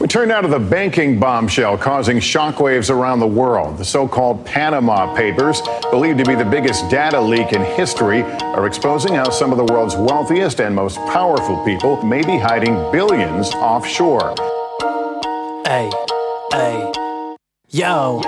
We turn now to the banking bombshell causing shockwaves around the world. The so-called Panama Papers, believed to be the biggest data leak in history, are exposing how some of the world's wealthiest and most powerful people may be hiding billions offshore. Hey, hey, yo.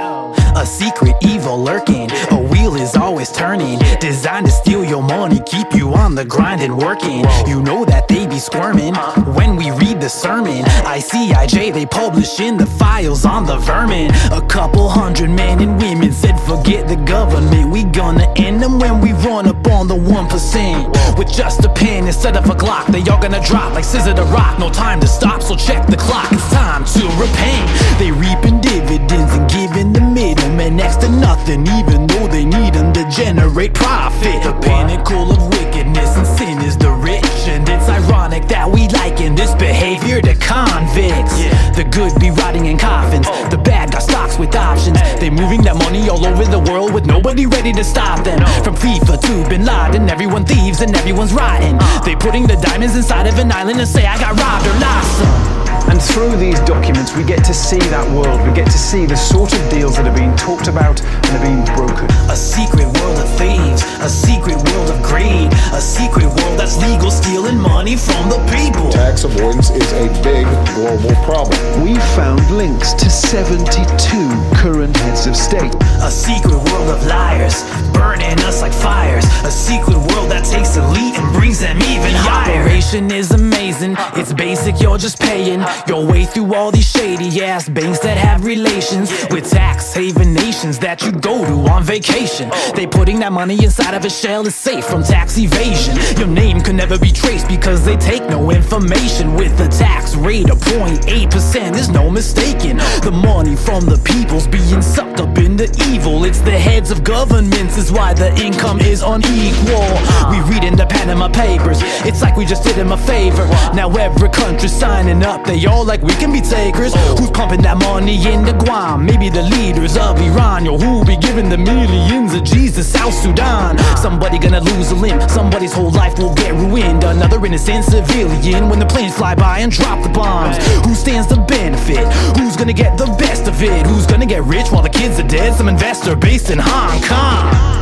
A secret evil lurking, a wheel is always turning, designed to steal your money, keep you on the grind and working. You know that they be squirming when we read the sermon. ICIJ, they publishing the files on the vermin. A couple hundred men and women said forget the government, we gonna end them when we run up on the 1%. With just a pen instead of a Glock, they all gonna drop like scissor to rock. No time to stop, so check the clock, it's time to repay. They reaping dividends and giving the middlemen next to nothing, even though they need them to generate profit. The pinnacle of wickedness and sin is the rich, and it's ironic that we liken this behavior to convicts. The good be rotting in coffins, the bad got stocks with options. They moving that money all over the world with nobody ready to stop them. From FIFA to Bin Laden, everyone thieves and everyone's rotten. They putting the diamonds inside of an island and say I got robbed or lost some. And through these documents we get to see that world, we get to see the sort of deals that are being talked about and are being brokered. A secret world of thieves, a secret world of greed, a secret world that's legal, stealing money from the people. Tax avoidance is a big global problem. We found links to 72 current heads of state. A secret world of liars, burning us like fires. A secret world that takes elite and brings them even higher. The operation is amazing, it's basic, you're just paying your way through all these shady ass banks that have relations with tax haven nations that you go to on vacation. They putting that money inside of a shell, is safe from tax evasion. Your name can never be traced because they take no information. With a tax rate of 0.8%, there's no mistaking the money from the people's being sucked up into evil. It's the heads of governments is why the income is unequal. We read in the Panama Papers, it's like we just did them a favor. Now every country's signing up, they all like we can be takers. Who's pumping that money into Guam? Maybe the leaders of Iran. Yo, who be giving the millions of G's to South Sudan? Somebody gonna lose a limb, somebody's whole life will get ruined. Another innocent civilian when the planes fly by and drop the bombs. Who stands to benefit? Who's gonna get the best of it? Who's gonna get rich while the kids are dead? Some investor based in Hong Kong.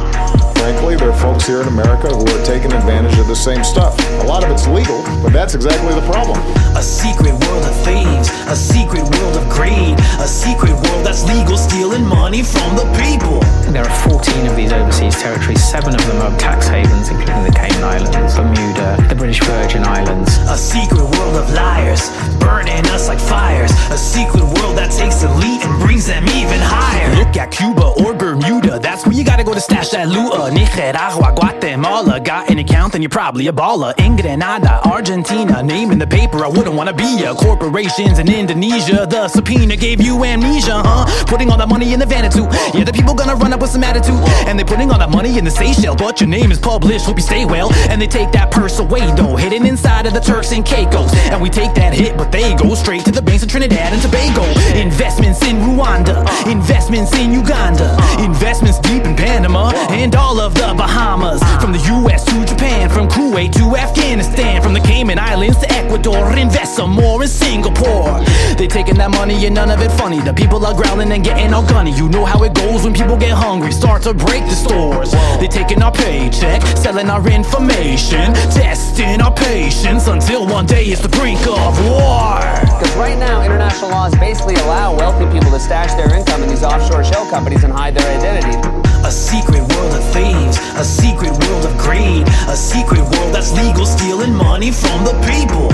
Frankly, there are folks here in America who are taking advantage of the same stuff. A lot of it's legal, but that's exactly the problem. A secret world of thieves, a secret world of greed, a secret world that's legal, stealing money from the people. There are 14 of these overseas territories, 7 of them are tax havens, including the Cayman Islands, Bermuda, the British Virgin Islands. A secret world of liars, burning us like fires. A secret world that takes elite and brings them even higher. Look at Cuba or Bermuda, that's where you gotta go to stash that loot. Nicaragua, Guatemala, got an account and you're probably a baller. In Grenada, Argentina, name in the paper, I wouldn't wanna be ya. Corporations in Indonesia, the subpoena gave you amnesia, huh? Putting all that money in the Vanuatu, yeah, the people gonna run up with some attitude. And they're putting all that money in the Seychelles, but your name is published, hope you stay well. And they take that purse away though, hidden inside of the Turks and Caicos. And we take that hit, but they go straight to the banks of Trinidad and Tobago. Investments in Rwanda, investments in Uganda, investments deep in Panama, and all of the Bahamas. From the US to Japan, from Kuwait to Afghanistan, from the Cayman Islands to Ecuador, invest some more in Singapore. They taking that money and none of it funny. The people are growling and getting all gunny. You know how it goes when people get hungry, start to break the stores. They taking our paycheck, selling our information, testing our patience until one day it's the brink of war. Because right now, international laws basically allow wealthy people to stash their income in these offshore shell companies and hide their identity. A secret world of thieves, a secret world of greed, a secret world that's legal, stealing money from the people.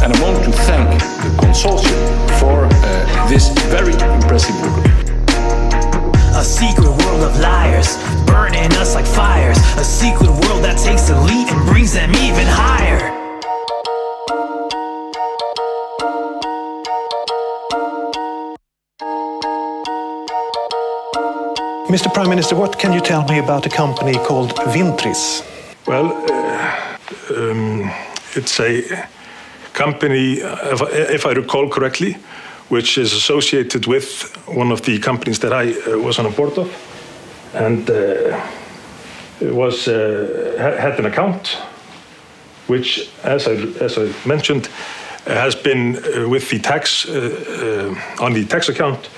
And I want to thank the consortium for this very impressive book. A secret world of liars, burning us like fires. A secret world that takes elite and brings them even higher. Mr. Prime Minister, what can you tell me about a company called Vintris? Well, it's a company, if I recall correctly, which is associated with one of the companies that I was on a board of, and had an account, which, as I mentioned, has been with the tax on the tax account